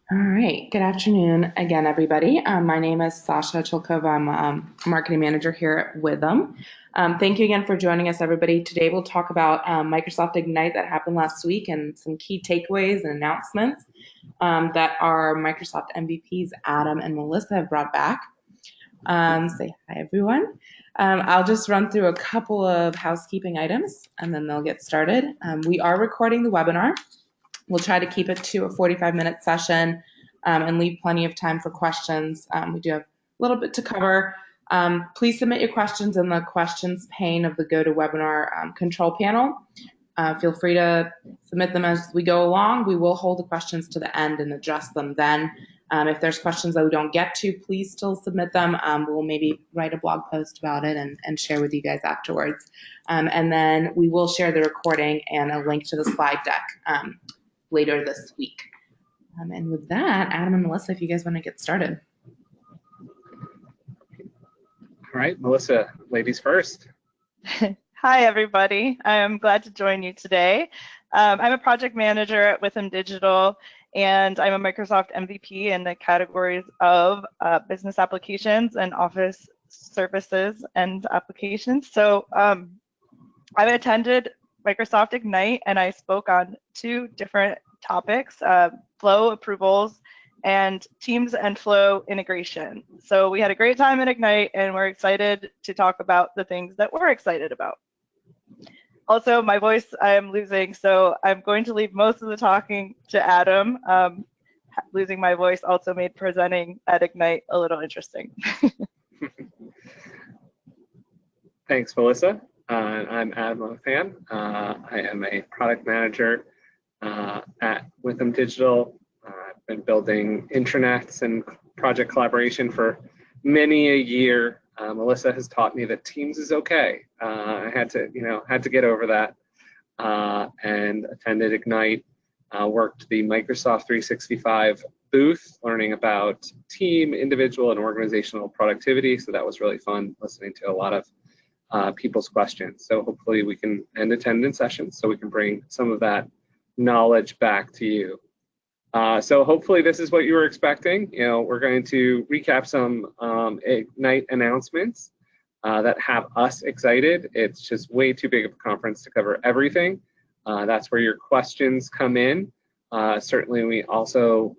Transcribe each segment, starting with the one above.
All right. Good afternoon again, everybody. My name is Sasha Chilkova. I'm marketing manager here at Witham. Thank you again for joining us, everybody. Today we'll talk about Microsoft Ignite that happened last week and some key takeaways and announcements that our Microsoft MVPs, Adam and Melissa, have brought back. Say hi, everyone. I'll just run through a couple of housekeeping items and then they'll get started. We are recording the webinar. We'll try to keep it to a 45-minute session and leave plenty of time for questions. We do have a little bit to cover. Please submit your questions in the questions pane of the GoToWebinar control panel. Feel free to submit them as we go along. We will hold the questions to the end and address them then. If there's questions that we don't get to, please still submit them. We'll maybe write a blog post about it and share with you guys afterwards. And then we will share the recording and a link to the slide deck later this week. And with that, Adam and Melissa, if you guys want to get started. All right, Melissa, ladies first. Hi, everybody. I'm glad to join you today. I'm a project manager at Witham Digital, and I'm a Microsoft MVP in the categories of business applications and office services and applications. So I've attended Microsoft Ignite, and I spoke on two different topics, flow approvals and Teams and Flow integration. So we had a great time at Ignite, and we're excited to talk about the things that we're excited about. Also, my voice I am losing, so I'm going to leave most of the talking to Adam. Losing my voice also made presenting at Ignite a little interesting. Thanks, Melissa. I'm Adam Lothan. I am a product manager at Witham Digital. I've been building intranets and project collaboration for many a year. Melissa has taught me that Teams is okay. I had to get over that and attended Ignite. Worked the Microsoft 365 booth, learning about team, individual, and organizational productivity. So that was really fun, listening to a lot of people's questions. So hopefully we can end attendance sessions so we can bring some of that knowledge back to you. So hopefully this is what you were expecting. We're going to recap some Ignite announcements that have us excited. It's just way too big of a conference to cover everything. That's where your questions come in. Certainly we also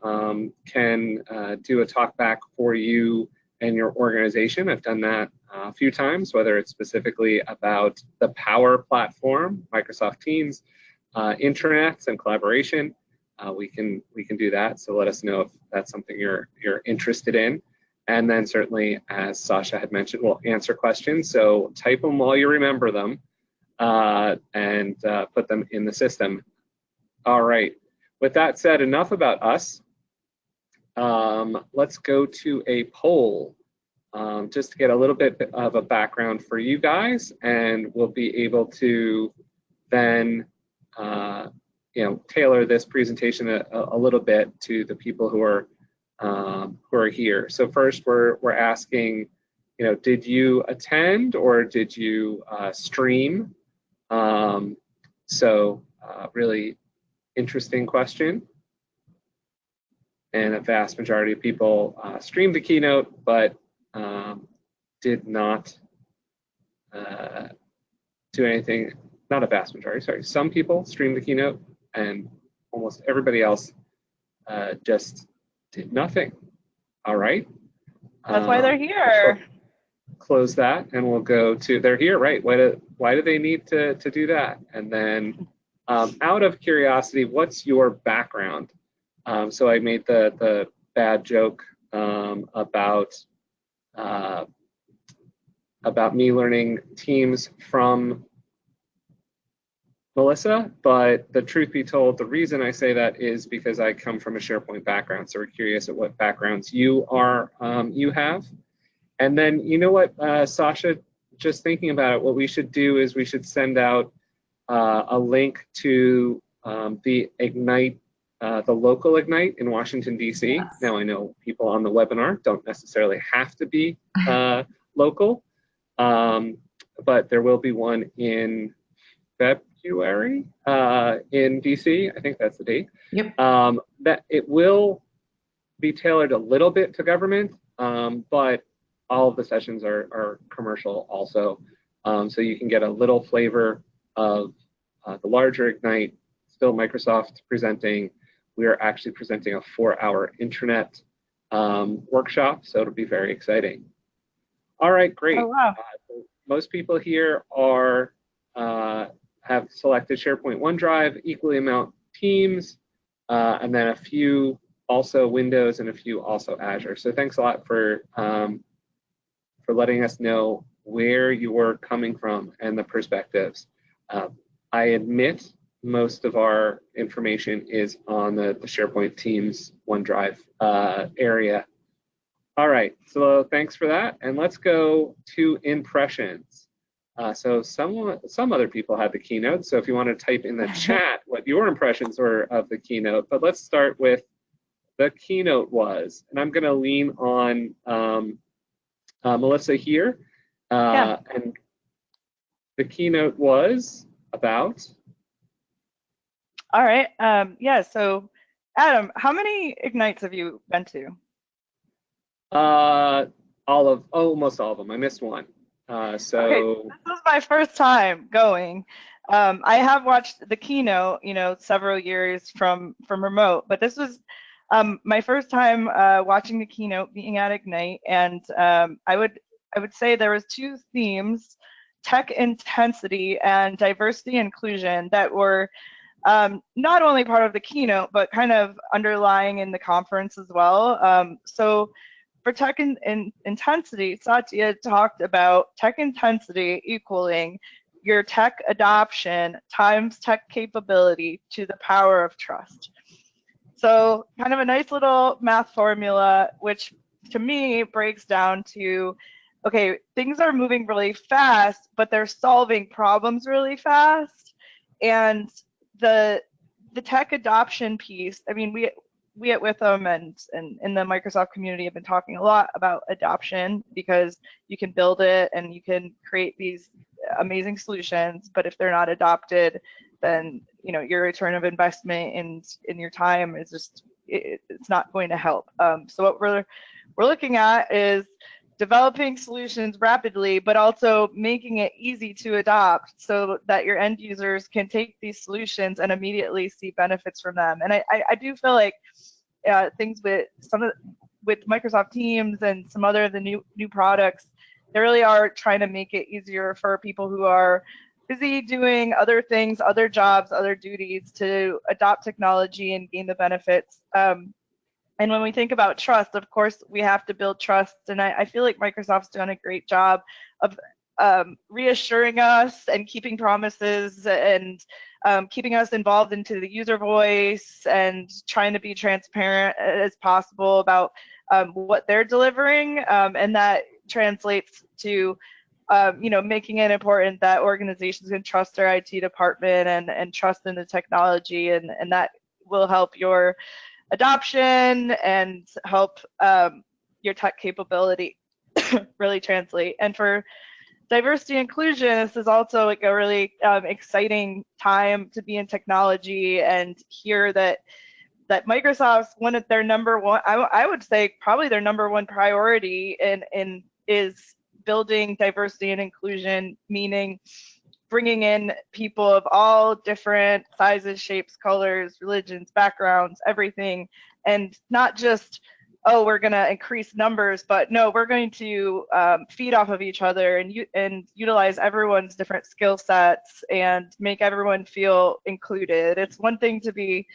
can do a talk back for you and your organization. I've done that a few times, whether it's specifically about the Power Platform, Microsoft Teams, intranets and collaboration. We can do that. So let us know if that's something you're interested in. And then certainly, as Sasha had mentioned, we'll answer questions. So type them while you remember them and put them in the system. All right. With that said, enough about us. Let's go to a poll just to get a little bit of a background for you guys, and we'll be able to then tailor this presentation a little bit to the people who are here. So first, we're asking, did you attend or did you stream? Really interesting question. And a vast majority of people streamed the keynote, but did not do anything. Not a vast majority, sorry. Some people streamed the keynote, and almost everybody else just did nothing. All right. That's why they're here. Close that, and we'll go to, they're here, right? Why do they need to do that? And then out of curiosity, what's your background? So I made the bad joke about me learning Teams from Melissa, but the truth be told, the reason I say that is because I come from a SharePoint background. So we're curious at what backgrounds you have. And then, you know what, Sasha, just thinking about it, what we should do is we should send out a link to the Ignite, the local Ignite in Washington, D.C. Yes. Now, I know people on the webinar don't necessarily have to be local, but there will be one in February in DC. I think that's the date. Yep. That it will be tailored a little bit to government, but all of the sessions are commercial also. So you can get a little flavor of the larger Ignite, still Microsoft presenting. We are actually presenting a 4-hour intranet workshop, so it'll be very exciting. All right, great. Oh, wow. Most people here are have selected SharePoint, OneDrive, equally amount Teams, and then a few also Windows and a few also Azure. So thanks a lot for letting us know where you're coming from and the perspectives. I admit most of our information is on the SharePoint, Teams, OneDrive area. All right, so thanks for that. And let's go to impressions. So some other people had the keynote. So if you want to type in the chat what your impressions were of the keynote, but let's start with the keynote was, and I'm going to lean on Melissa here. And the keynote was about. All right. Yeah. So, Adam, how many Ignites have you been to? Almost all of them. I missed one. Okay, this was my first time going. I have watched the keynote, several years from remote, but this was my first time watching the keynote, being at Ignite, and I would say there was 2 themes: tech intensity and diversity inclusion, that were not only part of the keynote, but kind of underlying in the conference as well. So for tech intensity, Satya talked about tech intensity equaling your tech adoption times tech capability to the power of trust. So kind of a nice little math formula, which to me breaks down to, okay, things are moving really fast, but they're solving problems really fast. And the tech adoption piece, I mean, we at Witham and in the Microsoft community have been talking a lot about adoption, because you can build it and you can create these amazing solutions, but if they're not adopted, then your return of investment in your time is just, it's not going to help. So what we're looking at is developing solutions rapidly, but also making it easy to adopt so that your end users can take these solutions and immediately see benefits from them. And I do feel like things with Microsoft Teams and some other of the new products, they really are trying to make it easier for people who are busy doing other things, other jobs, other duties, to adopt technology and gain the benefits. And when we think about trust, of course, we have to build trust. And I feel like Microsoft's done a great job of reassuring us and keeping promises and keeping us involved into the user voice and trying to be transparent as possible about what they're delivering. And that translates to making it important that organizations can trust their IT department and trust in the technology, and that will help your adoption and help your tech capability really translate. And for diversity and inclusion, this is also like a really exciting time to be in technology, and hear that Microsoft's one of their number one, I would say probably their number one priority in is building diversity and inclusion, meaning bringing in people of all different sizes, shapes, colors, religions, backgrounds, everything, and not just, oh, we're going to increase numbers, but no, we're going to feed off of each other and utilize everyone's different skill sets and make everyone feel included. It's one thing to be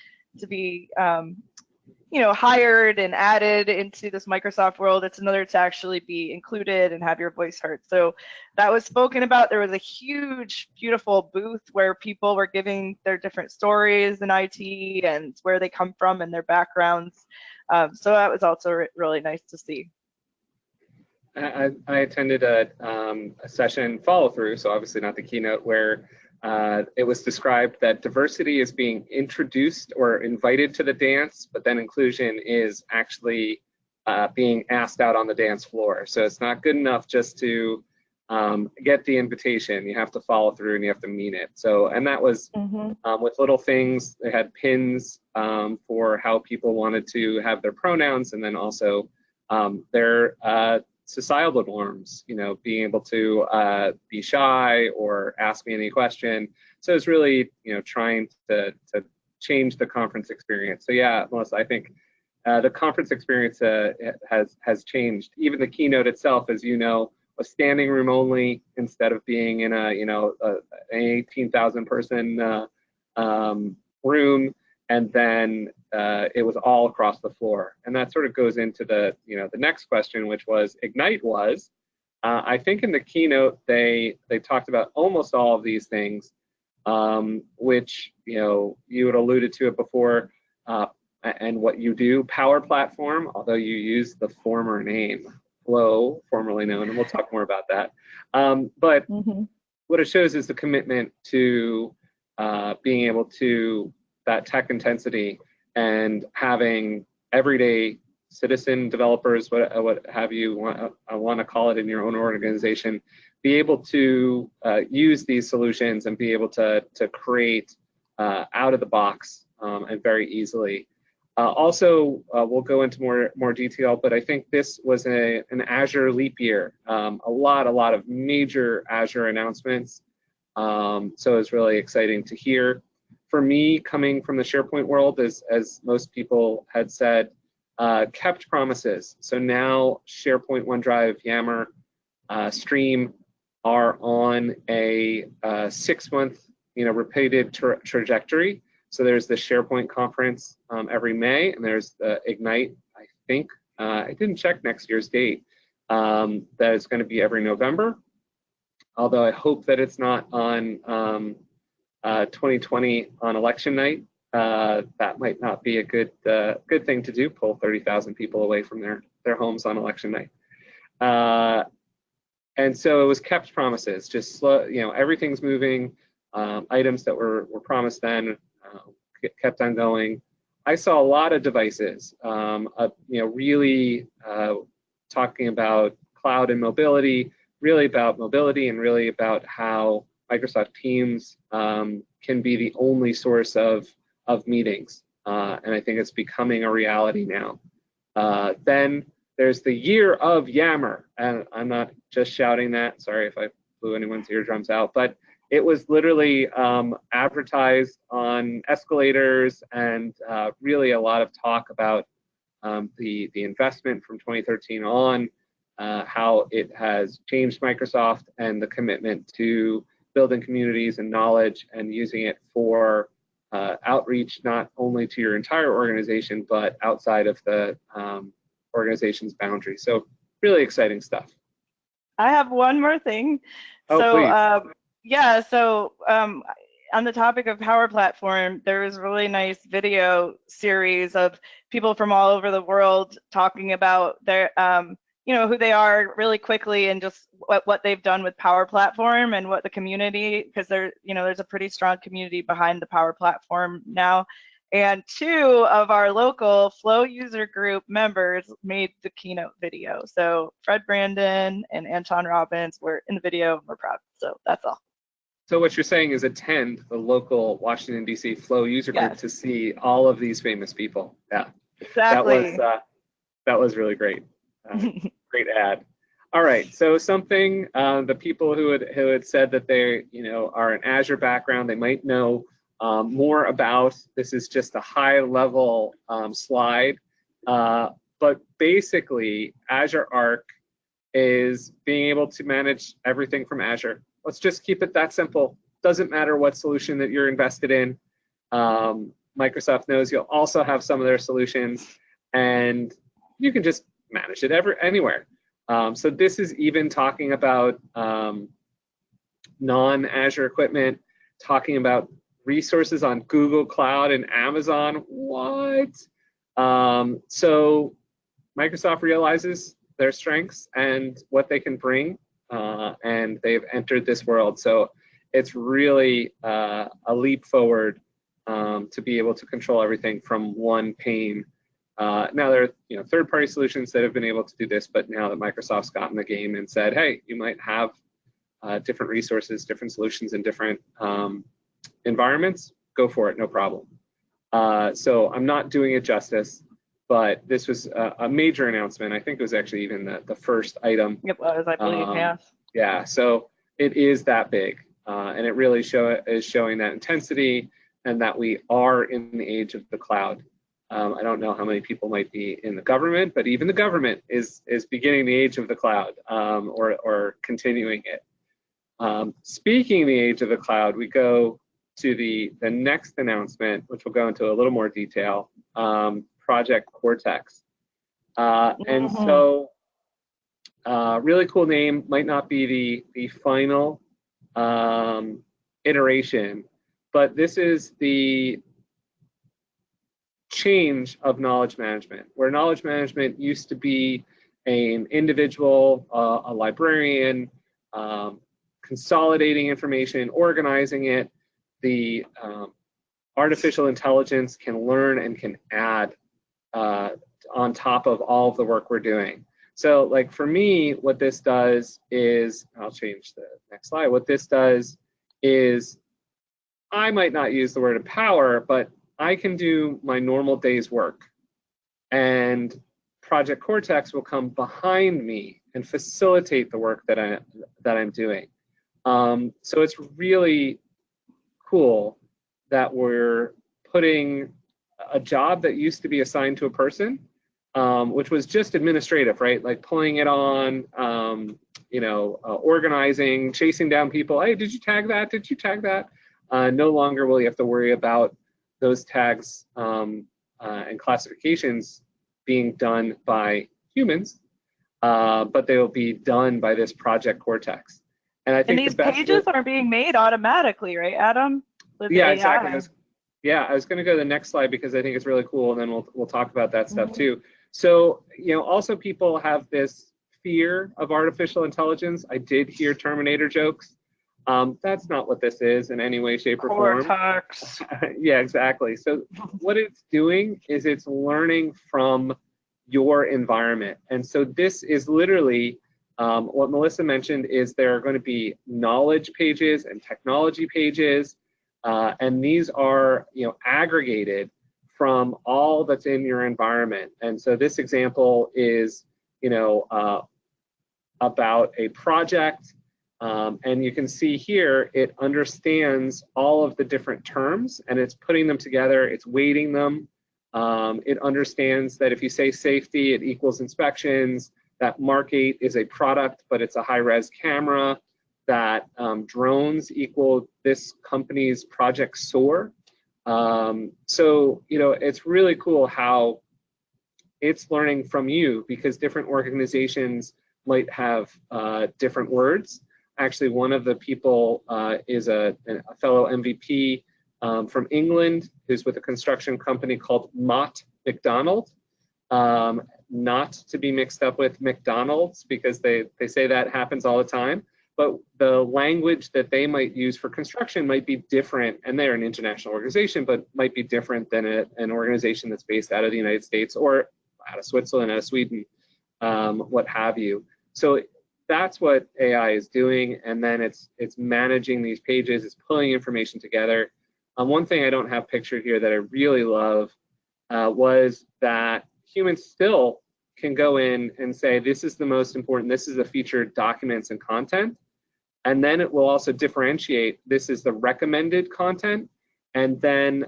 hired and added into this Microsoft world. It's another to actually be included and have your voice heard. So that was spoken about. There was a huge, beautiful booth where people were giving their different stories in IT and where they come from and their backgrounds. So that was also really nice to see. I attended a session follow through, so obviously not the keynote, where it was described that diversity is being introduced or invited to the dance, but then inclusion is actually being asked out on the dance floor. So it's not good enough just to get the invitation. You have to follow through and you have to mean it. So, and that was with little things. They had pins for how people wanted to have their pronouns, and then also their societal norms, you know, being able to be shy or ask me any question. So it's really, you know, trying to change the conference experience. So yeah, Melissa, I think the conference experience has changed. Even the keynote itself, as you know, was standing room only instead of being in a, you know, an 18,000 person room, and then it was all across the floor. And that sort of goes into the, you know, the next question, which was Ignite was. I think in the keynote they talked about almost all of these things, which, you know, you had alluded to it before, and what you do. Power Platform, although you use the former name, Flow, formerly known, and we'll talk more about that. But what it shows is the commitment to being able to that tech intensity and having everyday citizen developers, what have you want to call it in your own organization, be able to use these solutions and be able to create out of the box and very easily. Also, we'll go into more detail, but I think this was an Azure leap year. A lot of major Azure announcements. So it's really exciting to hear. For me, coming from the SharePoint world, as most people had said, kept promises. So now SharePoint, OneDrive, Yammer, Stream are on a 6-month, you know, repeated trajectory. So there's the SharePoint conference every May, and there's the Ignite, I think. I didn't check next year's date. That is going to be every November, although I hope that it's not on 2020 on election night. That might not be a good thing to do, pull 30,000 people away from their homes on election night. And so it was kept promises, just slow, you know, everything's moving. Items that were promised then kept on going. I saw a lot of devices, you know, really talking about cloud and mobility, really about mobility, and really about how Microsoft Teams can be the only source of meetings. And I think it's becoming a reality now. Then there's the year of Yammer, and I'm not just shouting that. Sorry if I blew anyone's eardrums out, but it was literally advertised on escalators, and really a lot of talk about the investment from 2013 on, how it has changed Microsoft, and the commitment to building communities and knowledge and using it for outreach, not only to your entire organization, but outside of the organization's boundaries. So really exciting stuff. I have one more thing. Oh, so, please. Yeah, so on the topic of Power Platform, there was a really nice video series of people from all over the world talking about their, you know, who they are really quickly, and just what they've done with Power Platform and what the community, because there's a pretty strong community behind the Power Platform now. And 2 of our local Flow user group members made the keynote video. So Fred Brandon and Anton Robbins were in the video, and we're proud. So that's all. So what you're saying is attend the local Washington, D.C. Flow user group to see all of these famous people. Yeah, exactly. That was really great. Great ad. All right, so something the people who had said that they, you know, are an Azure background, they might know more about. This is just a high-level slide, but basically Azure Arc is being able to manage everything from Azure. Let's just keep it that simple. Doesn't matter what solution that you're invested in. Microsoft knows you'll also have some of their solutions, and you can just manage it anywhere. So this is even talking about non-Azure equipment, talking about resources on Google Cloud and Amazon. What? So Microsoft realizes their strengths and what they can bring, and they've entered this world. So it's really a leap forward to be able to control everything from one pane. Now there are third-party solutions that have been able to do this, but now that Microsoft's gotten the game and said, hey, you might have different resources, different solutions in different environments, go for it, no problem. So I'm not doing it justice, but this was a major announcement. I think it was actually even the first item. It was, I believe, yes. Yeah, so it is that big, and it really is showing that intensity and that we are in the age of the cloud. I don't know how many people might be in the government, but even the government is beginning the age of the cloud, or continuing it. Speaking of the age of the cloud, we go to the next announcement, which we'll go into a little more detail, Project Cortex. And so, really cool name, might not be the final iteration, but this is the change of knowledge management, where knowledge management used to be an individual, a librarian, consolidating information, organizing it. The artificial intelligence can learn and can add on top of all of the work we're doing. So like for me, what this does is, I'll change the next slide. What this does is, I might not use the word empower, but I can do my normal day's work, and Project Cortex will come behind me and facilitate the work that I'm doing. So it's really cool that we're putting a job that used to be assigned to a person, which was just administrative, right? Like pulling it on, organizing, chasing down people. Hey, did you tag that? Did you tag that? No longer will you have to worry about those tags and classifications being done by humans, but they will be done by this Project Cortex. And I think these pages are being made automatically, right, Adam? Yeah, exactly. I was going to go to the next slide because I think it's really cool, and then we'll talk about that stuff too. So, also people have this fear of artificial intelligence. I did hear Terminator jokes. That's not what this is in any way, shape, or form. Cortex. Yeah, exactly. So what it's doing is it's learning from your environment. And so this is literally what Melissa mentioned, is there are going to be knowledge pages and technology pages, and these are aggregated from all that's in your environment. And so this example is about a project. And you can see here, it understands all of the different terms and it's putting them together, it's weighting them. It understands that if you say safety, it equals inspections, that Mark 8 is a product, but it's a high-res camera, that drones equal this company's Project SOAR. So, it's really cool how it's learning from you, because different organizations might have different words. Actually, one of the people is a fellow MVP from England, who's with a construction company called Mott McDonald, not to be mixed up with McDonald's, because they say that happens all the time. But the language that they might use for construction might be different, and they're an international organization, but might be different than an organization that's based out of the United States or out of Switzerland, out of Sweden, what have you. So that's what AI is doing, and then it's managing these pages, it's pulling information together. One thing I don't have pictured here that I really love was that humans still can go in and say, this is the most important, this is the featured documents and content, and then it will also differentiate, this is the recommended content, and then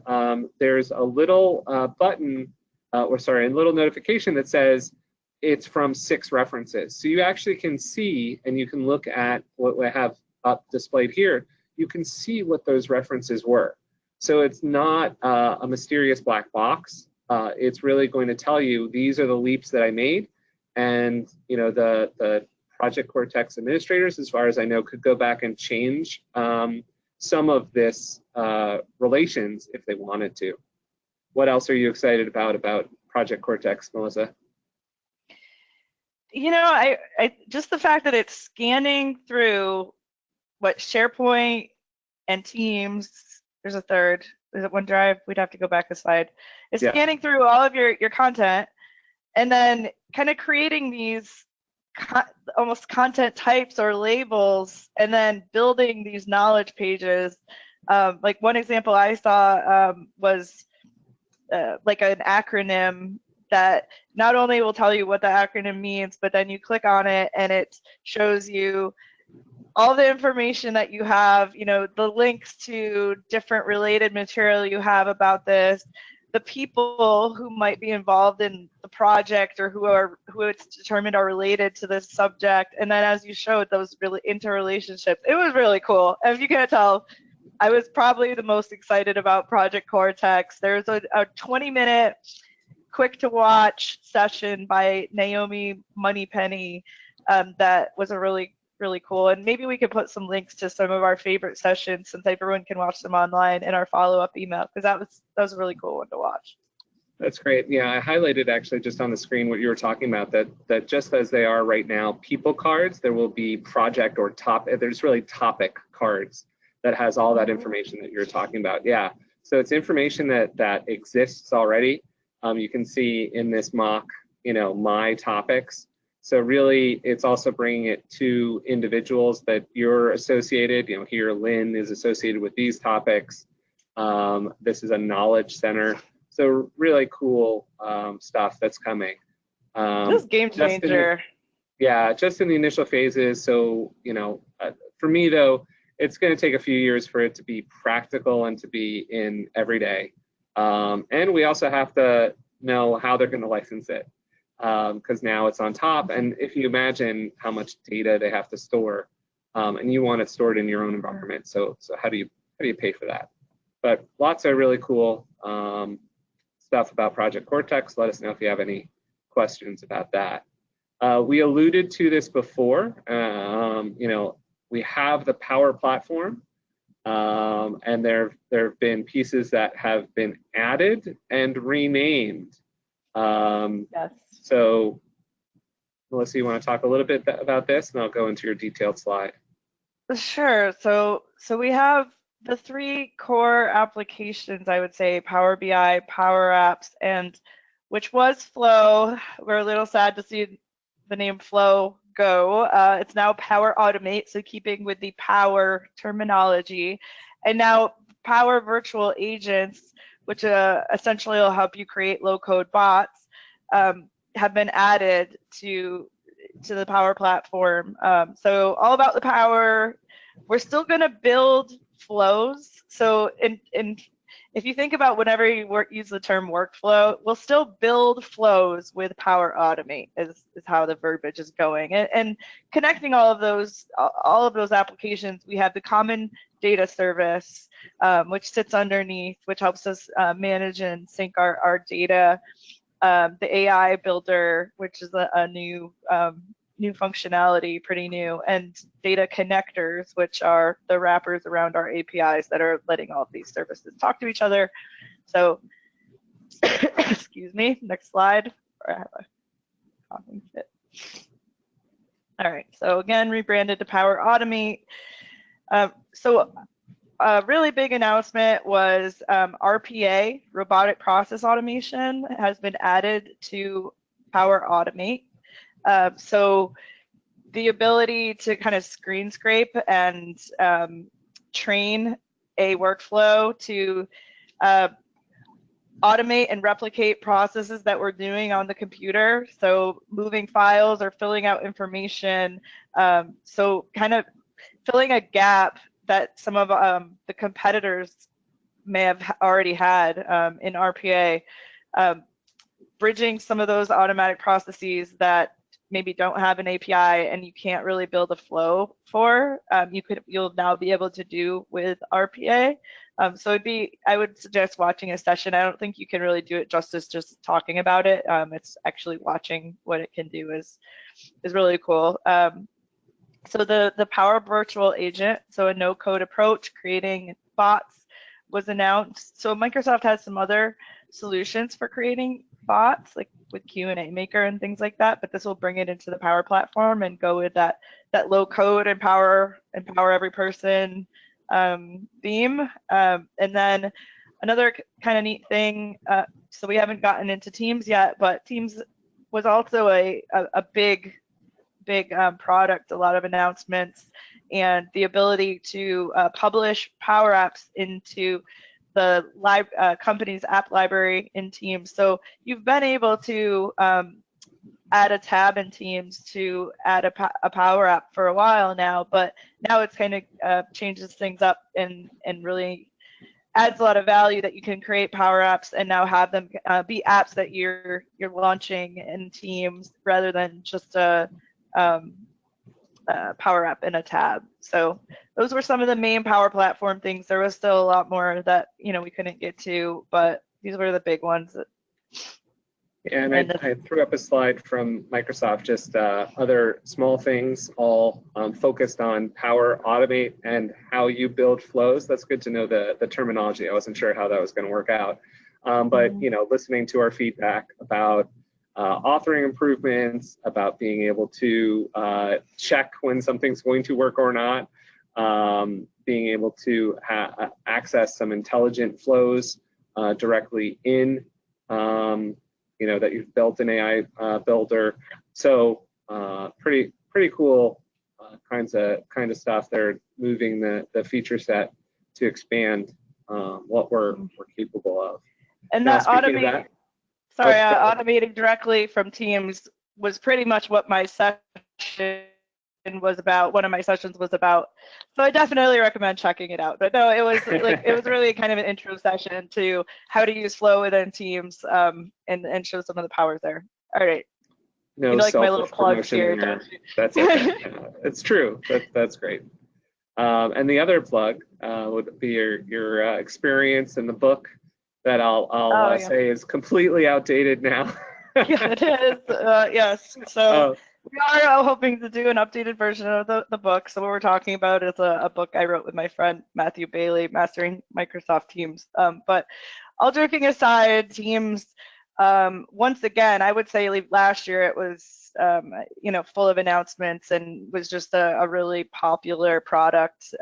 there's a little button, a little notification that says, it's from 6 references. So you actually can see, and you can look at what I have up displayed here, you can see what those references were. So it's not a mysterious black box. It's really going to tell you, these are the leaps that I made. And the Project Cortex administrators, as far as I know, could go back and change some of this relations if they wanted to. What else are you excited about Project Cortex, Melissa? I just the fact that it's scanning through what SharePoint and Teams, there's a third, is it OneDrive? We'd have to go back a slide. It's scanning through all of your content and then kind of creating these almost content types or labels, and then building these knowledge pages. Like one example I saw was like an acronym that not only will tell you what the acronym means, but then you click on it and it shows you all the information that you have, the links to different related material you have about this, the people who might be involved in the project or who it's determined are related to this subject. And then as you showed those really interrelationships, it was really cool. As you can tell, I was probably the most excited about Project Cortex. There's a 20-minute quick to watch session by Naomi Moneypenny that was a really cool, and maybe we could put some links to some of our favorite sessions since everyone can watch them online in our follow-up email, because that was a really cool one to watch. That's great. Yeah, I highlighted actually just on the screen what you were talking about, that just as they are right now, people cards, there will be project or there's really topic cards that has all that information that you're talking about. Yeah, so it's information that exists already. You can see in this mock, my topics. So really, it's also bringing it to individuals that you're associated. Here Lynn is associated with these topics. This is a knowledge center. So really cool stuff that's coming. Just game changer. Just in the initial phases. So for me though, it's going to take a few years for it to be practical and to be in every day. And we also have to know how they're going to license it. Because now it's on top, and if you imagine how much data they have to store, and you want it stored in your own environment, so how do you pay for that? But lots of really cool stuff about Project Cortex. Let us know if you have any questions about that. We alluded to this before. We have the Power Platform, and there have been pieces that have been added and renamed. Yes. So, Melissa, you want to talk a little bit about this, and I'll go into your detailed slide. Sure. So we have the three core applications, I would say: Power BI, Power Apps, and which was Flow. We're a little sad to see the name Flow go. It's now Power Automate, so keeping with the Power terminology, and now Power Virtual Agents, which essentially will help you create low-code bots, have been added to the Power Platform. So all about the Power. We're still going to build flows. So if you think about whenever you use the term workflow, we'll still build flows with Power Automate is how the verbiage is going. And connecting all of those applications, we have the common data service, which sits underneath, which helps us manage and sync our data. The AI builder, which is a new functionality, pretty new, and data connectors, which are the wrappers around our APIs that are letting all of these services talk to each other. So, excuse me, next slide. I have a coughing fit. All right, so again, rebranded to Power Automate. So a really big announcement was RPA, robotic process automation, has been added to Power Automate. So the ability to kind of screen scrape and train a workflow to automate and replicate processes that we're doing on the computer. So moving files or filling out information. So kind of filling a gap that some of the competitors may have already had in RPA, bridging some of those automatic processes that maybe don't have an API and you can't really build a flow for, you'll now be able to do with RPA. So I would suggest watching a session. I don't think you can really do it justice just talking about it. It's actually watching what it can do is really cool. So the Power Virtual Agent, so a no-code approach, creating bots, was announced. So Microsoft has some other solutions for creating bots, like with Q&A Maker and things like that, but this will bring it into the Power Platform and go with that low-code empower every person theme. And then another kind of neat thing, so we haven't gotten into Teams yet, but Teams was also a big big product, a lot of announcements, and the ability to publish Power Apps into the company's app library in Teams. So you've been able to add a tab in Teams to add a Power App for a while now, but now it's kind of changes things up and really adds a lot of value that you can create Power Apps and now have them be apps that you're launching in Teams rather than just a Power App in a tab. So those were some of the main Power Platform things. There was still a lot more that we couldn't get to, but these were the big ones. And I threw up a slide from Microsoft, just other small things, all focused on Power Automate and how you build flows. That's good to know the terminology. I wasn't sure how that was going to work out. But listening to our feedback about authoring improvements, about being able to check when something's going to work or not, being able to access some intelligent flows directly in that you've built an AI builder. So pretty cool kind of stuff. They're moving the feature set to expand what we're capable of. And now, that automating directly from Teams was pretty much what my session was about. One of my sessions was about. So I definitely recommend checking it out. But no, it was it was really kind of an intro session to how to use Flow within Teams and show some of the powers there. All right. No, you like my little plugs here. That's okay. It's true. That's great. And the other plug would be your experience in the book that I'll say is completely outdated now. Yeah, it is. Yes. So we are hoping to do an updated version of the book. So what we're talking about is a book I wrote with my friend Matthew Bailey, Mastering Microsoft Teams. But all joking aside, Teams, once again, I would say last year it was full of announcements and was just a really popular product.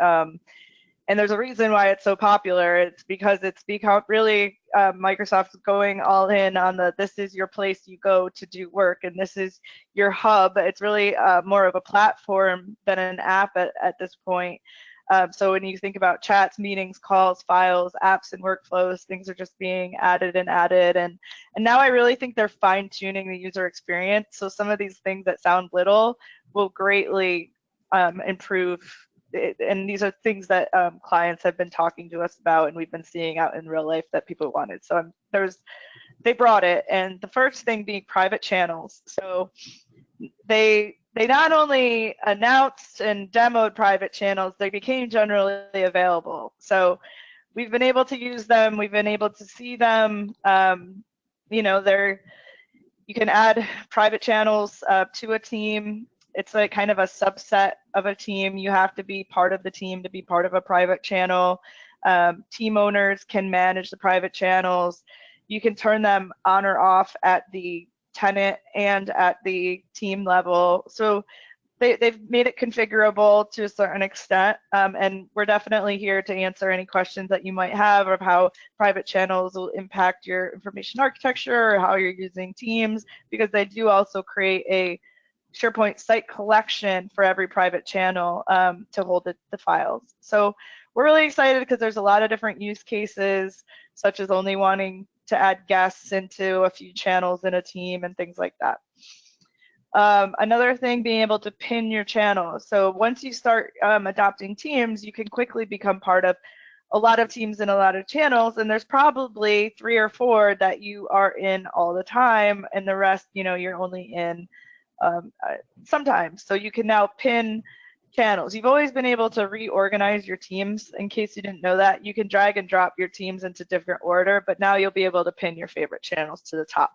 And there's a reason why it's so popular. It's because it's become really Microsoft's going all in on this is your place you go to do work, and this is your hub. It's really more of a platform than an app at this point. So when you think about chats, meetings, calls, files, apps, and workflows, things are just being added and added. And now I really think they're fine tuning the user experience. So some of these things that sound little will greatly improve. And these are things that clients have been talking to us about and we've been seeing out in real life that people wanted. So they brought it. And the first thing being private channels. So they not only announced and demoed private channels, they became generally available. So we've been able to use them. We've been able to see them. You can add private channels to a team. It's like kind of a subset of a team. You have to be part of the team to be part of a private channel. Team owners can manage the private channels. You can turn them on or off at the tenant and at the team level. So they've made it configurable to a certain extent. And we're definitely here to answer any questions that you might have of how private channels will impact your information architecture or how you're using Teams, because they do also create a SharePoint site collection for every private channel to hold the files. So we're really excited because there's a lot of different use cases, such as only wanting to add guests into a few channels in a team and things like that. Another thing, being able to pin your channels. So once you start adopting Teams, you can quickly become part of a lot of teams and a lot of channels, and there's probably 3 or 4 that you are in all the time, and the rest, you're only in sometimes. So you can now pin channels. You've always been able to reorganize your teams. In case you didn't know that, you can drag and drop your teams into different order, but now you'll be able to pin your favorite channels to the top.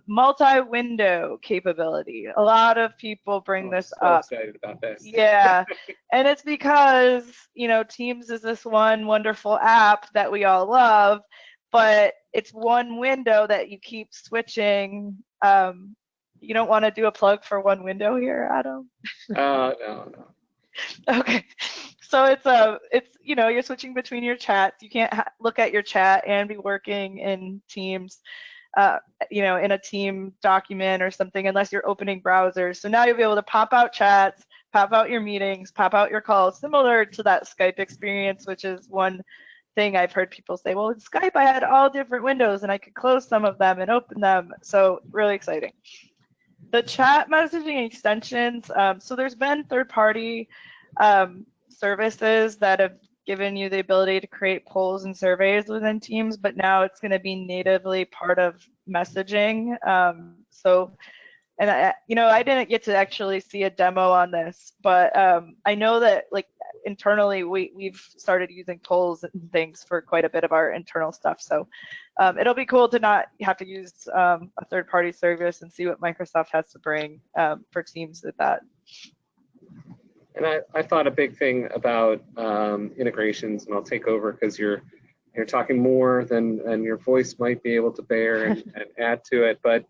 Multi-window capability. A lot of people bring this up. So excited about this. Yeah, and it's because Teams is this one wonderful app that we all love, but it's one window that you keep switching. You don't want to do a plug for one window here, Adam? No. Okay, so it's you're switching between your chats. You can't look at your chat and be working in Teams. in a team document or something unless you're opening browsers. So now you'll be able to pop out chats, pop out your meetings, pop out your calls, similar to that Skype experience, which is one thing I've heard people say, well, in Skype, I had all different windows and I could close some of them and open them. So really exciting. The chat messaging extensions, so there's been third-party services that have given you the ability to create polls and surveys within Teams, but now it's going to be natively part of messaging. And I didn't get to actually see a demo on this, but I know that like internally we've started using polls and things for quite a bit of our internal stuff. So it'll be cool to not have to use a third-party service and see what Microsoft has to bring for Teams with that. And I thought a big thing about integrations, and I'll take over because you're talking more than your voice might be able to bear and add to it, but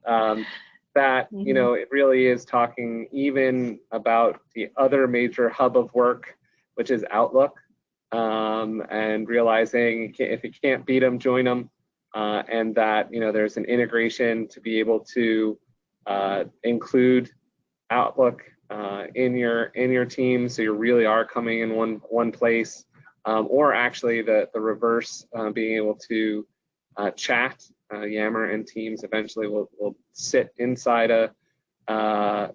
that it really is talking even about the other major hub of work, which is Outlook, and realizing if you can't beat them, join them, and that there's an integration to be able to include Outlook in your team, so you really are coming in one place, or actually the reverse, being able to chat. Yammer and Teams eventually will sit inside a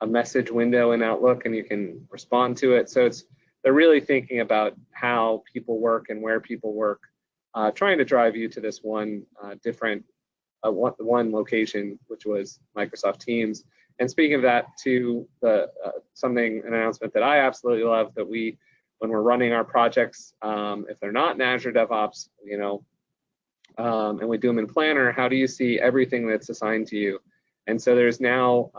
message window in Outlook, and you can respond to it. So they're really thinking about how people work and where people work, trying to drive you to this one location, which was Microsoft Teams. And speaking of that, to an announcement that I absolutely love, that when we're running our projects, if they're not in Azure DevOps, and we do them in Planner, how do you see everything that's assigned to you? And so there's now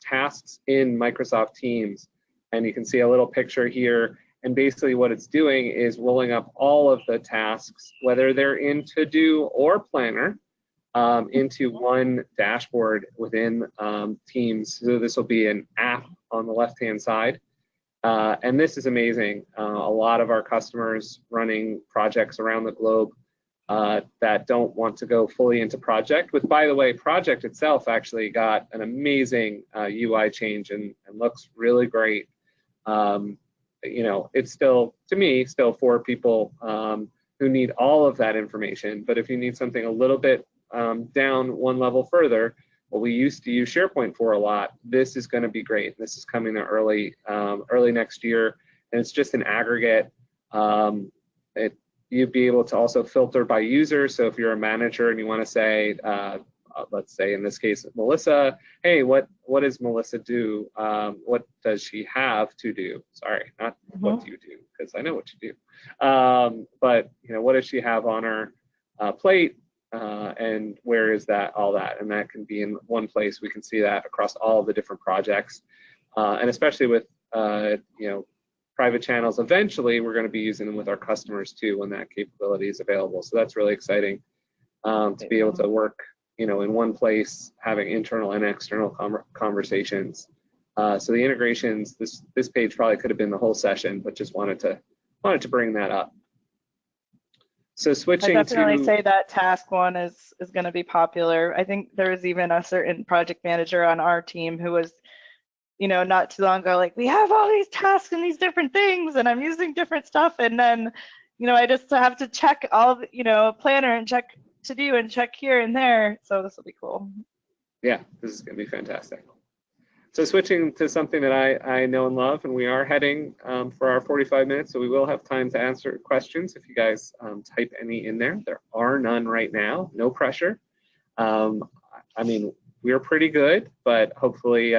tasks in Microsoft Teams, and you can see a little picture here. And basically what it's doing is rolling up all of the tasks, whether they're in To-Do or Planner, into one dashboard within Teams. So this will be an app on the left-hand side. And this is amazing. A lot of our customers running projects around the globe that don't want to go fully into Project, with, by the way, Project itself actually got an amazing UI change and looks really great. It's still, to me, still for people who need all of that information. But if you need something a little bit down one level further, what we used to use SharePoint for a lot, this is going to be great. This is coming to early next year, and it's just an aggregate. You'd be able to also filter by user. So if you're a manager and you want to say, let's say in this case, Melissa, hey, what does Melissa do? What does she have to do? Sorry, not what do you do, because I know what you do. But what does she have on her plate? And where is that, all that? And that can be in one place. We can see that across all the different projects. And especially with, private channels, eventually we're going to be using them with our customers too when that capability is available. So that's really exciting to be able to work, in one place, having internal and external conversations. So the integrations, this page probably could have been the whole session, but just wanted to bring that up. So switching I definitely say that task one is going to be popular. I think there was even a certain project manager on our team who was, not too long ago, like, we have all these tasks and these different things, and I'm using different stuff, and then, I just have to check all, Planner and check To Do and check here and there. So this will be cool. Yeah, this is going to be fantastic. So switching to something that I know and love, and we are heading for our 45 minutes, so we will have time to answer questions if you guys type any in there. There are none right now, no pressure. I mean, we're pretty good, but hopefully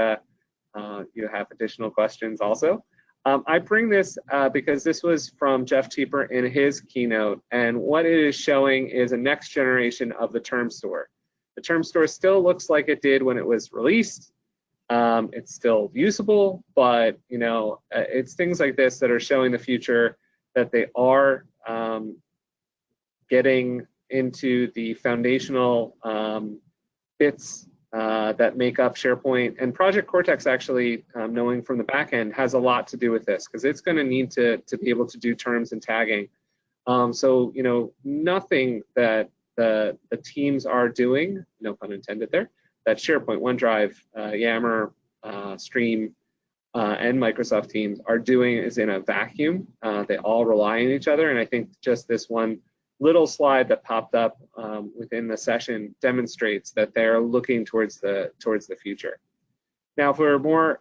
you have additional questions also. I bring this because this was from Jeff Teeper in his keynote, and what it is showing is a next generation of the term store. The term store still looks like it did when it was released. It's still usable, but it's things like this that are showing the future, that they are getting into the foundational bits that make up SharePoint. And Project Cortex, actually, knowing from the back end, has a lot to do with this, because it's going to need to be able to do terms and tagging. So nothing that the teams are doing, no pun intended there, that SharePoint, OneDrive, Yammer, Stream, and Microsoft Teams are doing is in a vacuum. They all rely on each other, and I think just this one little slide that popped up within the session demonstrates that they're looking towards the future. Now, if we're more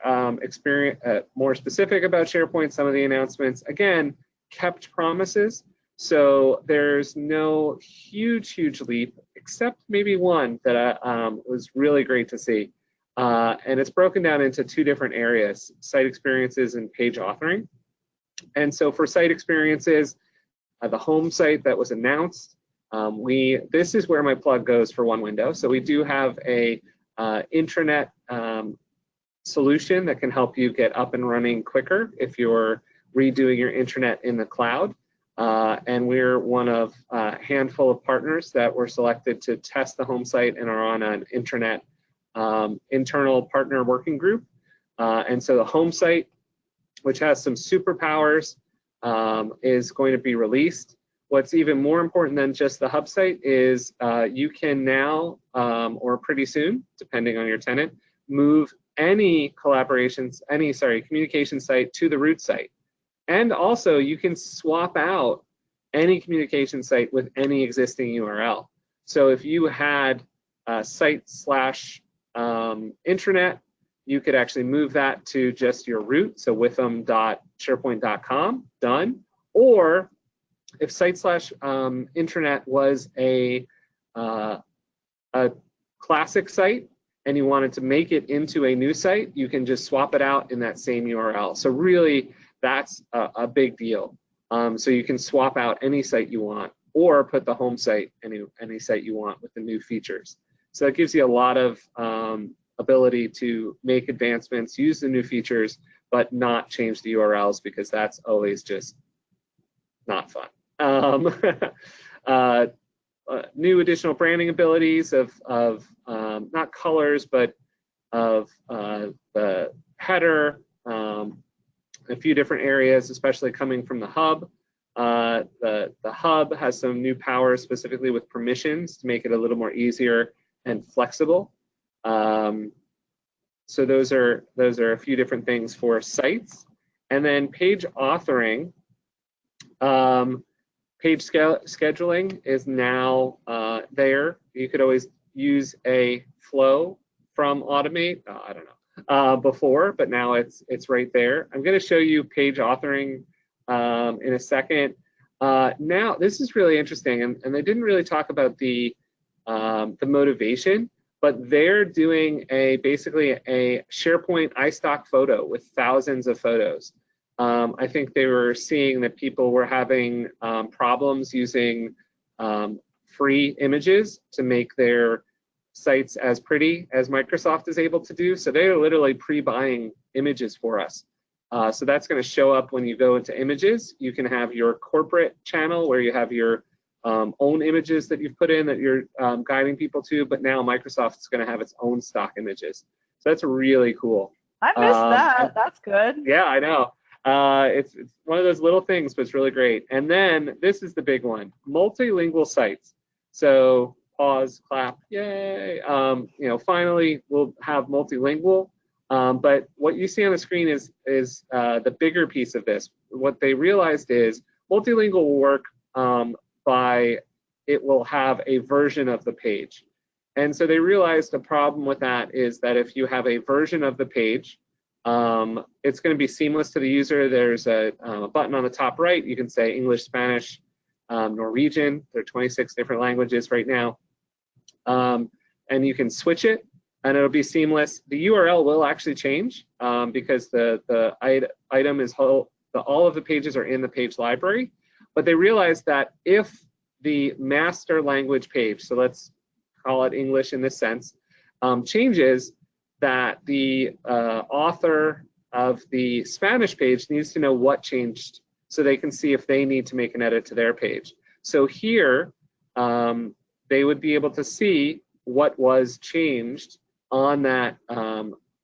more specific about SharePoint, some of the announcements again kept promises. So there's no huge leap, except maybe one that was really great to see. And it's broken down into two different areas, site experiences and page authoring. And so for site experiences, the home site that was announced, this is where my plug goes for one window. So we do have a intranet solution that can help you get up and running quicker if you're redoing your intranet in the cloud. And we're one of a handful of partners that were selected to test the home site and are on an intranet internal partner working group. And so the home site, which has some superpowers, is going to be released. What's even more important than just the hub site is you can now, or pretty soon, depending on your tenant, move any communication site to the root site. And also you can swap out any communication site with any existing URL. So if you had site/intranet, you could actually move that to just your root, so witham.sharepoint.com, done. Or if site/intranet was a classic site and you wanted to make it into a new site, you can just swap it out in that same URL. So really, that's a big deal. So you can swap out any site you want, or put the home site, any site you want with the new features. So that gives you a lot of ability to make advancements, use the new features, but not change the URLs, because that's always just not fun. New additional branding abilities of not colors, but of the header, a few different areas, especially coming from the hub. The hub has some new powers, specifically with permissions, to make it a little more easier and flexible. So those are a few different things for sites. And then page authoring, page scheduling is now there. You could always use a flow from Automate. I don't know. Before, but now it's right there. I'm going to show you page authoring in a second. Now, this is really interesting, and they didn't really talk about the motivation, but they're doing basically a SharePoint iStock photo with thousands of photos. I think they were seeing that people were having problems using free images to make their sites as pretty as Microsoft is able to do. So they're literally pre-buying images for us. So that's going to show up when you go into images. You can have your corporate channel where you have your own images that you've put in that you're guiding people to, but now Microsoft's going to have its own stock images. So that's really cool. I missed that. That's good. Yeah, I know. It's one of those little things, but it's really great. And then this is the big one, multilingual sites. So pause, clap, yay. Finally we'll have multilingual. But what you see on the screen is the bigger piece of this. What they realized is multilingual will work it will have a version of the page. And so they realized the problem with that is that if you have a version of the page, it's going to be seamless to the user. There's a button on the top right. You can say English, Spanish, Norwegian. There are 26 different languages right now. And you can switch it, and it'll be seamless. The URL will actually change because the item is all of the pages are in the page library. But they realized that if the master language page, so let's call it English in this sense, changes, that the author of the Spanish page needs to know what changed so they can see if they need to make an edit to their page. So here, they would be able to see what was changed on that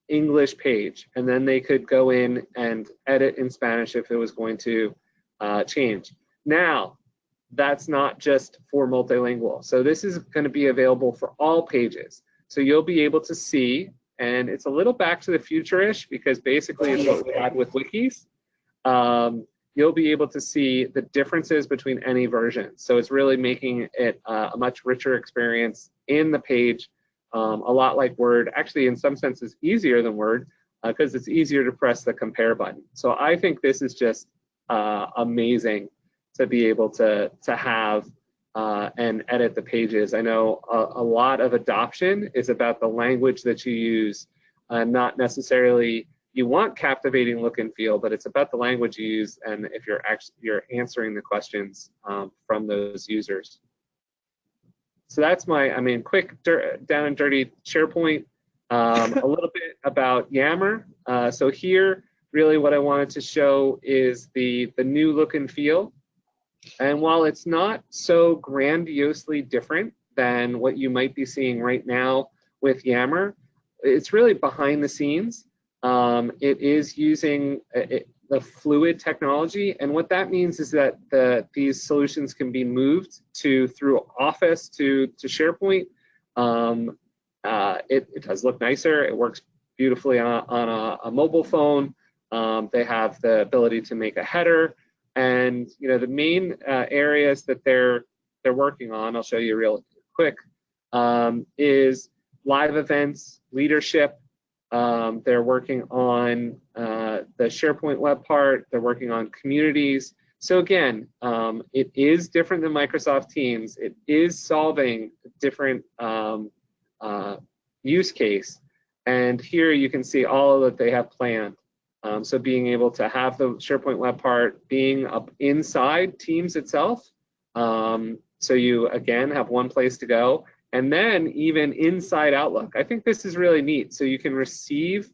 English page, and then they could go in and edit in Spanish if it was going to change. Now, that's not just for multilingual. So this is going to be available for all pages. So you'll be able to see, and it's a little back to the future-ish because basically it's what we had with wikis. You'll be able to see the differences between any version. So it's really making it a much richer experience in the page, a lot like Word. Actually, in some senses, easier than Word because it's easier to press the compare button. So I think this is just amazing to be able to have and edit the pages. I know a lot of adoption is about the language that you use, not necessarily you want captivating look and feel, but it's about the language you use and if you're answering the questions from those users. So that's my, quick down and dirty SharePoint. A little bit about Yammer. So here, really what I wanted to show is the new look and feel. And while it's not so grandiosely different than what you might be seeing right now with Yammer, it's really behind the scenes. It is using the fluid technology, and what that means is that these solutions can be moved through Office to SharePoint. It does look nicer. It works beautifully on a mobile phone. They have the ability to make a header, and the main areas that they're working on, I'll show you real quick, is live events, leadership. They're working on the SharePoint web part. They're working on communities. So again, it is different than Microsoft Teams. It is solving different use case. And here you can see all that they have planned. So being able to have the SharePoint web part being up inside Teams itself. So you, again, have one place to go. And then even inside Outlook. I think this is really neat. So you can receive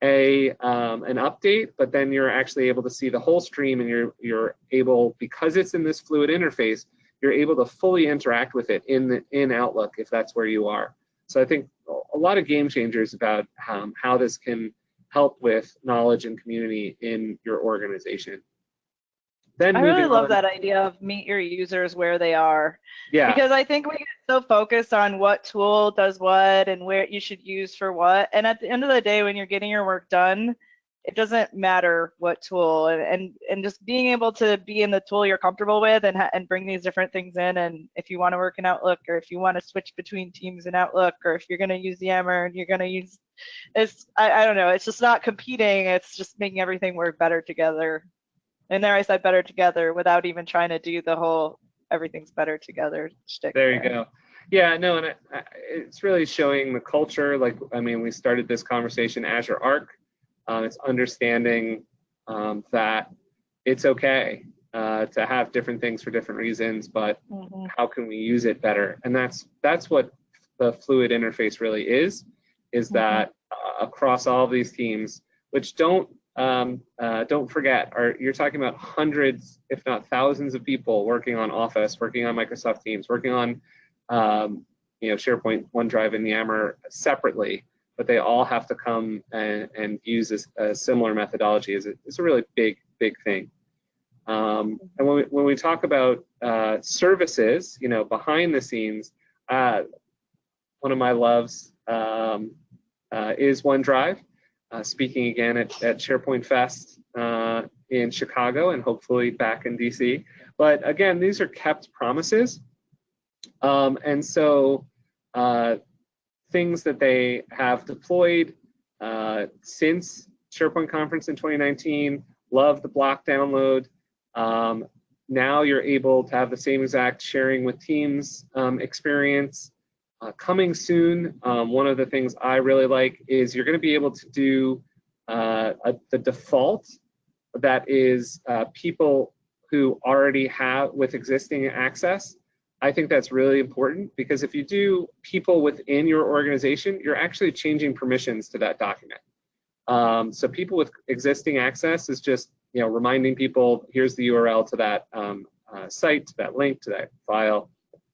an update, but then you're actually able to see the whole stream, and you're able, because it's in this fluid interface, you're able to fully interact with it in Outlook if that's where you are. So I think a lot of game changers about how this can help with knowledge and community in your organization. Then I really love that idea of meet your users where they are. Yeah. Because I think we get so focused on what tool does what and where you should use for what. And at the end of the day, when you're getting your work done, it doesn't matter what tool. And just being able to be in the tool you're comfortable with and bring these different things in. And if you want to work in Outlook, or if you want to switch between Teams and Outlook, or if you're going to use Yammer and you're going to use, I don't know, it's just not competing. It's just making everything work better together. And there I said better together without even trying to do the whole everything's better together shtick. There you go. Yeah, no, and it's really showing the culture. Like, we started this conversation, Azure Arc. It's understanding that it's okay to have different things for different reasons, but how can we use it better? And that's what the fluid interface really is that across all of these teams, which don't forget, you're talking about hundreds, if not thousands of people working on Office, working on Microsoft Teams, working on SharePoint, OneDrive, and Yammer separately, but they all have to come and use a similar methodology. It's a really big thing. And when we talk about services, behind the scenes, one of my loves is OneDrive. Speaking again at SharePoint Fest in Chicago and hopefully back in DC. But again, these are kept promises. And so things that they have deployed since SharePoint Conference in 2019, love the block download. Now you're able to have the same exact sharing with Teams experience. Coming soon, one of the things I really like is you're going to be able to do the default that is people who already have with existing access. I think that's really important because if you do people within your organization, you're actually changing permissions to that document. So people with existing access is just reminding people, here's the URL to that site, to that link, to that file.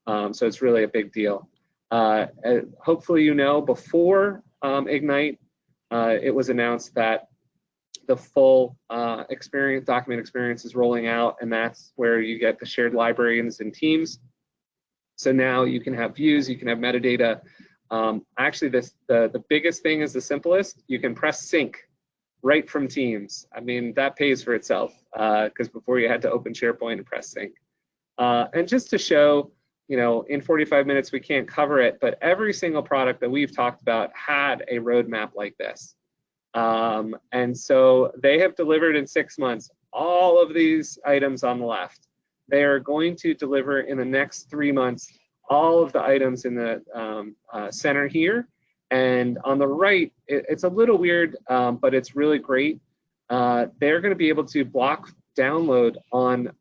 So it's really a big deal. Hopefully before Ignite, it was announced that the full document experience is rolling out, and that's where you get the shared libraries and teams. So now you can have views, you can have metadata. Actually, the biggest thing is the simplest. You can press sync right from Teams. I mean, that pays for itself, because before you had to open SharePoint and press sync. And just to show, in 45 minutes we can't cover it, but every single product that we've talked about had a roadmap like this. And so they have delivered in 6 months all of these items on the left. They are going to deliver in the next 3 months all of the items in the center here. And on the right, it's a little weird, but it's really great. They're going to be able to block download on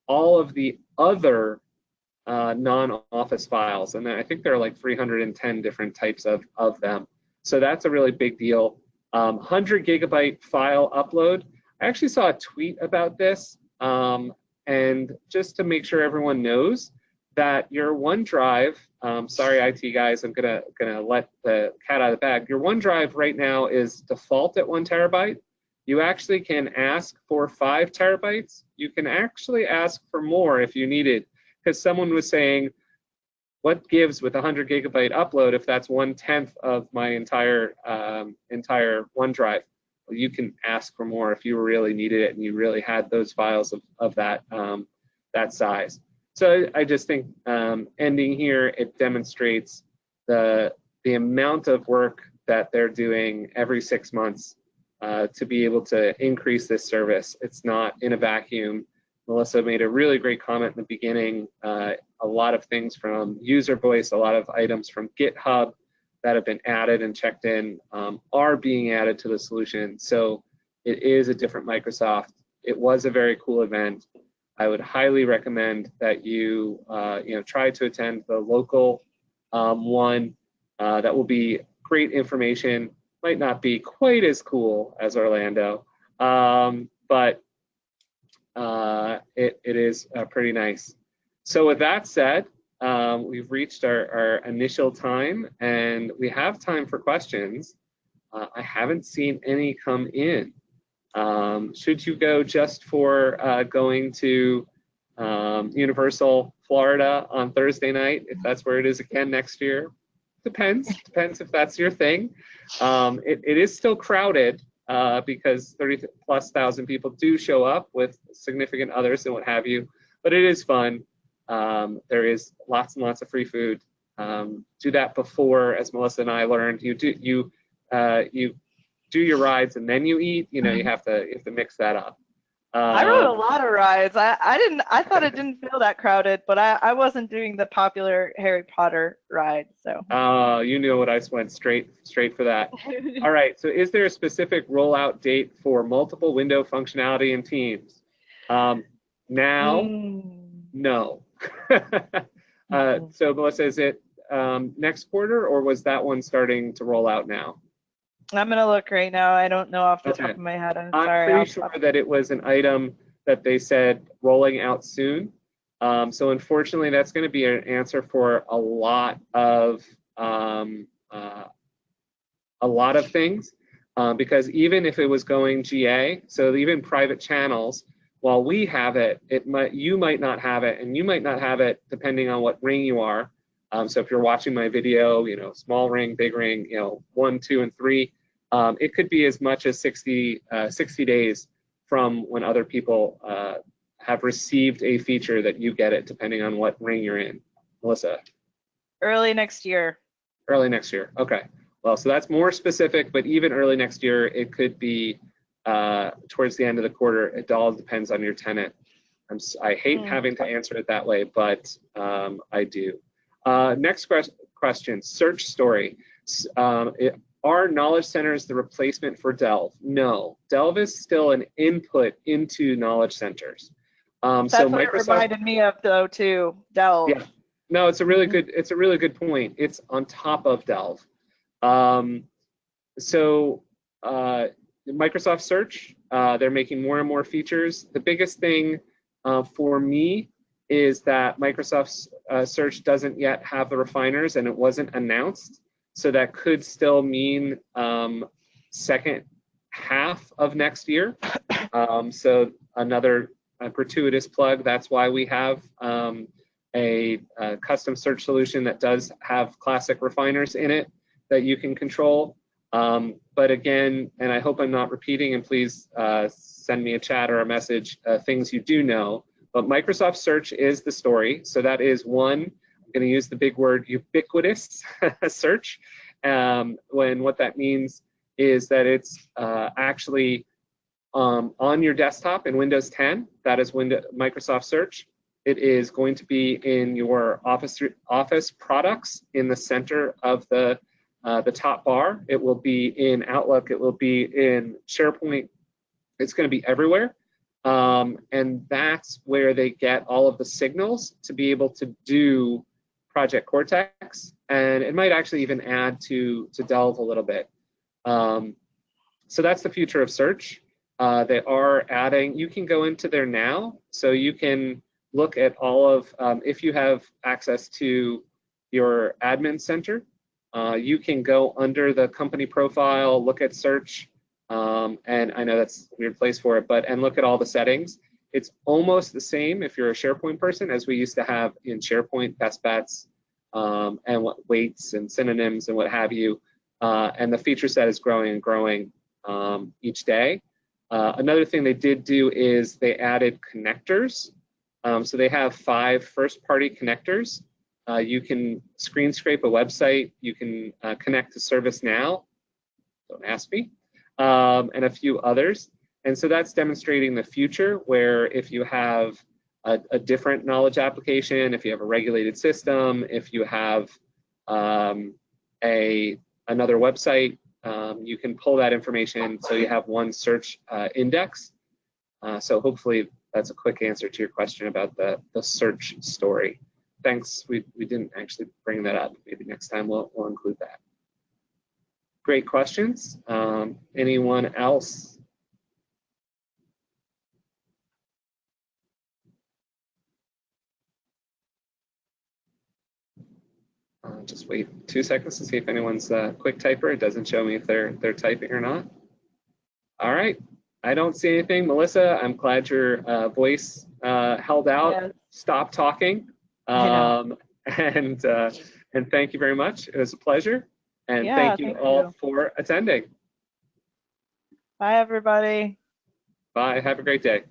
all of the other non-Office files. And I think there are like 310 different types of them. So that's a really big deal. 100 gigabyte file upload. I actually saw a tweet about this. And just to make sure everyone knows that your OneDrive, sorry IT guys, I'm gonna let the cat out of the bag. Your OneDrive right now is default at 1 terabyte. You actually can ask for 5 terabytes. You can actually ask for more if you needed, because someone was saying, what gives with 100 gigabyte upload if that's 1/10 of my entire OneDrive? Well, you can ask for more if you really needed it and you really had those files of that size. So I just think ending here, it demonstrates the amount of work that they're doing every 6 months to be able to increase this service. It's not in a vacuum. Melissa made a really great comment in the beginning. A lot of things from user voice, a lot of items from GitHub that have been added and checked in are being added to the solution. So it is a different Microsoft. It was a very cool event. I would highly recommend that you try to attend the local one. That will be great information. Might not be quite as cool as Orlando, but it is pretty nice. So with that said, we've reached our initial time, and we have time for questions. I haven't seen any come in. Should you go just for going to Universal Florida on Thursday night, if that's where it is again next year? Depends if that's your thing. It is still crowded because 30,000+ people do show up with significant others and what have you, but it is fun. There is lots and lots of free food. Do that before, as Melissa and I learned. You do your rides and then you eat. You have to mix that up. I rode a lot of rides. I thought it didn't feel that crowded, but I wasn't doing the popular Harry Potter ride. So. You knew what I went straight for that. All right. So is there a specific rollout date for multiple window functionality in Teams? Now, no. So Melissa, is it next quarter, or was that one starting to roll out now? I'm going to look right now. I don't know off the top of my head. I'm sorry. I'm pretty sure that it was an item that they said rolling out soon. So unfortunately, that's going to be an answer for a lot of things, because even if it was going GA, so even private channels, while we have it, you might not have it, and you might not have it depending on what ring you are. So if you're watching my video, small ring, big ring, 1, 2, and 3. It could be as much as 60 days from when other people have received a feature that you get it, depending on what ring you're in. Melissa? Early next year. Early next year. Okay. Well, so that's more specific, but even early next year, it could be towards the end of the quarter. It all depends on your tenant. I hate having to answer it that way, but I do. Next question, search story. Are knowledge centers the replacement for Delve? No, Delve is still an input into knowledge centers. That's so what Microsoft, it reminded me of, though, too. Delve. Yeah, no, it's a really good point. It's on top of Delve. So Microsoft Search, they're making more and more features. The biggest thing for me is that Microsoft Search doesn't yet have the refiners, and it wasn't announced. So that could still mean second half of next year. So another gratuitous plug. That's why we have a custom search solution that does have classic refiners in it that you can control. But again, and I hope I'm not repeating, and please send me a chat or a message, things you do know, but Microsoft Search is the story. So that is one, I'm going to use the big word ubiquitous search, when what that means is that it's actually on your desktop in Windows 10, that is Microsoft Search. It is going to be in your Office products in the center of the top bar. It will be in Outlook. It will be in SharePoint. It's going to be everywhere. And that's where they get all of the signals to be able to do Project Cortex. And it might actually even add to Delve a little bit. So that's the future of search. They are adding, you can go into there now, so you can look at all of, if you have access to your admin center, you can go under the company profile, look at search, and I know that's a weird place for it, and look at all the settings. It's almost the same if you're a SharePoint person as we used to have in SharePoint, best bets, and what weights and synonyms and what have you. And the feature set is growing and growing each day. Another thing they did do is they added connectors. So they have 5 first-party connectors. You can screen scrape a website. You can connect to ServiceNow, don't ask me, and a few others. And so that's demonstrating the future where if you have a different knowledge application, if you have a regulated system, if you have another website, you can pull that information so you have one search index. So hopefully that's a quick answer to your question about the search story. Thanks, we didn't actually bring that up. Maybe next time we'll include that. Great questions. Anyone else? Just wait 2 seconds to see if anyone's a quick typer. It doesn't show me if they're typing or not. All right, I don't see anything. Melissa, I'm glad your voice held out. Yes. Stop talking. And thank you very much. It was a pleasure. And Yeah, thank you thank all you. for attending. Bye, everybody. Bye. Have a great day.